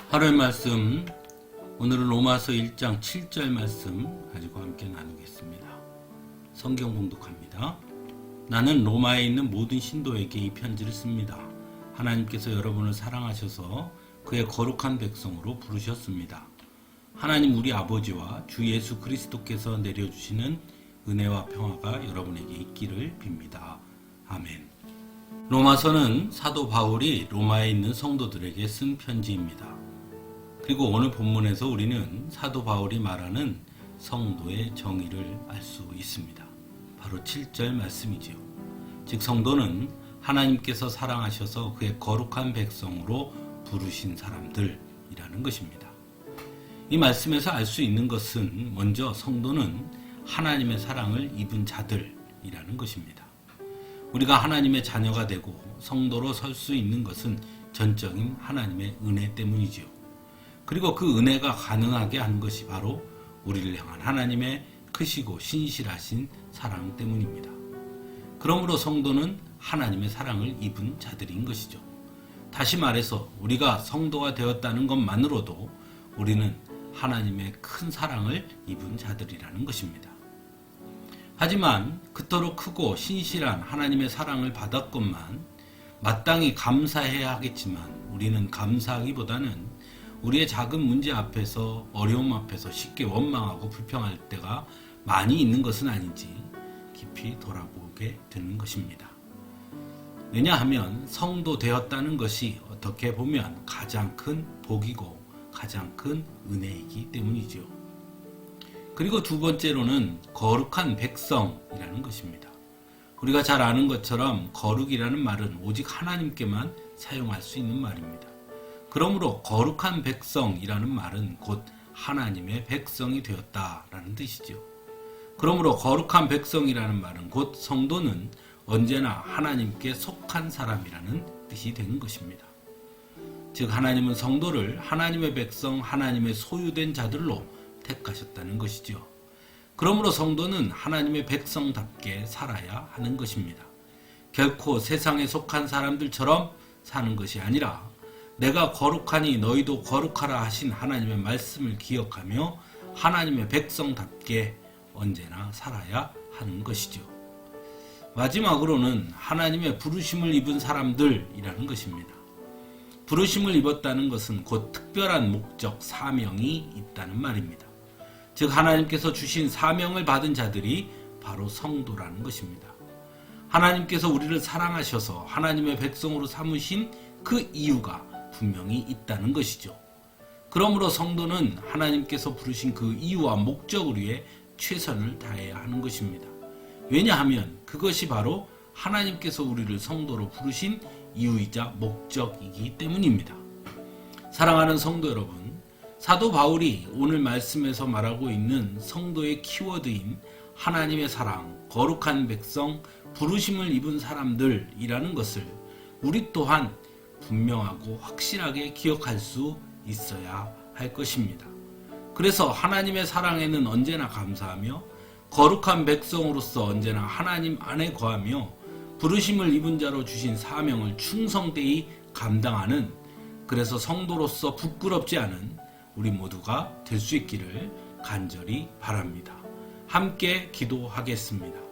하루의 말씀, 오늘은 로마서 1장 7절 말씀 가지고 함께 나누겠습니다. 성경 봉독합니다. 나는 로마에 있는 모든 신도에게 이 편지를 씁니다. 하나님께서 여러분을 사랑하셔서 그의 거룩한 백성으로 부르셨습니다. 하나님 우리 아버지와 주 예수 그리스도께서 내려주시는 은혜와 평화가 여러분에게 있기를 빕니다. 아멘. 로마서는 사도 바울이 로마에 있는 성도들에게 쓴 편지입니다. 그리고 오늘 본문에서 우리는 사도 바울이 말하는 성도의 정의를 알 수 있습니다. 바로 7절 말씀이지요. 즉 성도는 하나님께서 사랑하셔서 그의 거룩한 백성으로 부르신 사람들이라는 것입니다. 이 말씀에서 알 수 있는 것은 먼저 성도는 하나님의 사랑을 입은 자들이라는 것입니다. 우리가 하나님의 자녀가 되고 성도로 설 수 있는 것은 전적인 하나님의 은혜 때문이지요. 그리고 그 은혜가 가능하게 한 것이 바로 우리를 향한 하나님의 크시고 신실하신 사랑 때문입니다. 그러므로 성도는 하나님의 사랑을 입은 자들인 것이죠. 다시 말해서 우리가 성도가 되었다는 것만으로도 우리는 하나님의 큰 사랑을 입은 자들이라는 것입니다. 하지만 그토록 크고 신실한 하나님의 사랑을 받았건만 마땅히 감사해야 하겠지만 우리는 감사하기보다는 우리의 작은 문제 앞에서 어려움 앞에서 쉽게 원망하고 불평할 때가 많이 있는 것은 아닌지 깊이 돌아보게 되는 것입니다. 왜냐하면 성도 되었다는 것이 어떻게 보면 가장 큰 복이고 가장 큰 은혜이기 때문이죠. 그리고 두 번째로는 거룩한 백성이라는 것입니다. 우리가 잘 아는 것처럼 거룩이라는 말은 오직 하나님께만 사용할 수 있는 말입니다. 그러므로 거룩한 백성이라는 말은 곧 하나님의 백성이 되었다라는 뜻이죠. 그러므로 거룩한 백성이라는 말은 곧 성도는 언제나 하나님께 속한 사람이라는 뜻이 되는 것입니다. 즉 하나님은 성도를 하나님의 백성, 하나님의 소유된 자들로 택하셨다는 것이죠. 그러므로 성도는 하나님의 백성답게 살아야 하는 것입니다. 결코 세상에 속한 사람들처럼 사는 것이 아니라 내가 거룩하니 너희도 거룩하라 하신 하나님의 말씀을 기억하며 하나님의 백성답게 언제나 살아야 하는 것이죠. 마지막으로는 하나님의 부르심을 입은 사람들이라는 것입니다. 부르심을 입었다는 것은 곧 특별한 목적, 사명이 있다는 말입니다. 즉 하나님께서 주신 사명을 받은 자들이 바로 성도라는 것입니다. 하나님께서 우리를 사랑하셔서 하나님의 백성으로 삼으신 그 이유가 분명히 있다는 것이죠. 그러므로 성도는 하나님께서 부르신 그 이유와 목적을 위해 최선을 다해야 하는 것입니다. 왜냐하면 그것이 바로 하나님께서 우리를 성도로 부르신 이유이자 목적이기 때문입니다. 사랑하는 성도 여러분, 사도 바울이 오늘 말씀에서 말하고 있는 성도의 키워드인 하나님의 사랑, 거룩한 백성, 부르심을 입은 사람들이라는 것을 우리 또한 분명하고 확실하게 기억할 수 있어야 할 것입니다. 그래서 하나님의 사랑에는 언제나 감사하며 거룩한 백성으로서 언제나 하나님 안에 거하며 부르심을 입은 자로 주신 사명을 충성되이 감당하는, 그래서 성도로서 부끄럽지 않은 우리 모두가 될 수 있기를 간절히 바랍니다. 함께 기도하겠습니다.